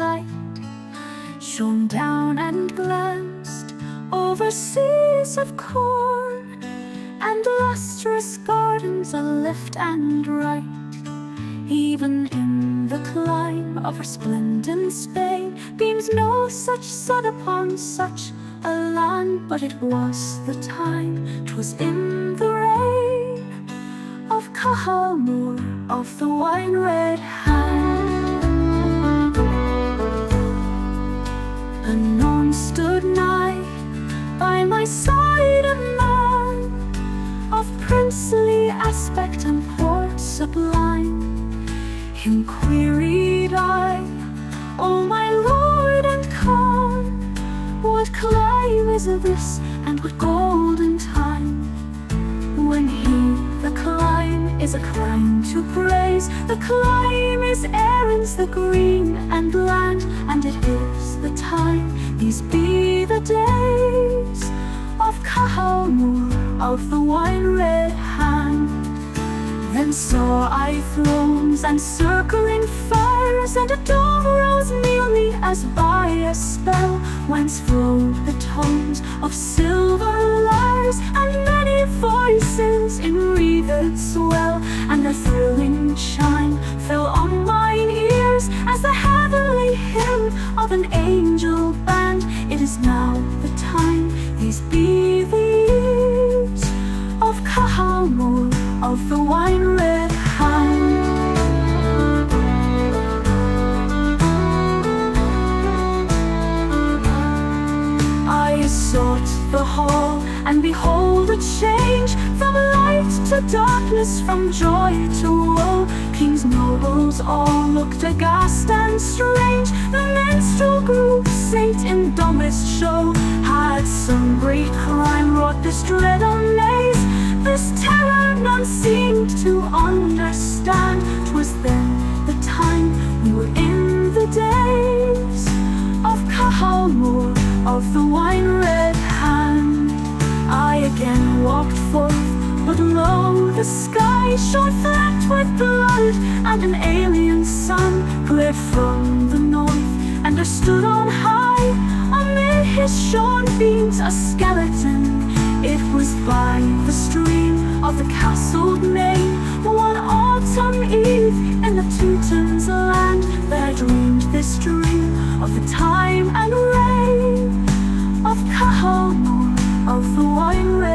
light shone down and glanced over seas of corn and lustrous gardens alift and right. Even in the clime of resplendent Spain beams no such sun upon such a land, but it was the time, 'twas in the reign of Cahal Mór of the wine-red hand. Anon stood nigh by my side a man of princely aspect and port sublime. Him queried I, "O my lord and Khan, what clime is this, and what golden time?" When he, "The clime is a clime to praise, the clime is Erin's the green and land, and it is the time, these be the days of Cahal Mór of the wine-red hand." Then saw I thrones and circling fires, and a dove rose near me as by a spell, whence flowed the tones of silver lyres, and many voices in wreathed swell, and their thrilling chime fell on mine ears as the heavenly hymn of an angel band. It is now the time, these be the years of Cahal Mór of the wine-red hand. I sought the hall, and behold a change, from light to darkness, from joy to woe. Kings, nobles, all looked aghast and strange. The minstrel group, saint in dumbest show, had some great crime wrought this dread amaze. This terror none seemed to understand. 'Twas then the time, we were in the days of Cahal Mór of the wine-red hand. I again walked forth, but lo, the sky shone flecked with blood, and an alien sun glared from the north, and there stood on high, amid his shorn beams, a skeleton. It was by the stream of the castled main, one autumn eve in the Teuton's land, that I dreamed this dream of the time and reign of Cahal Mór of the wine-red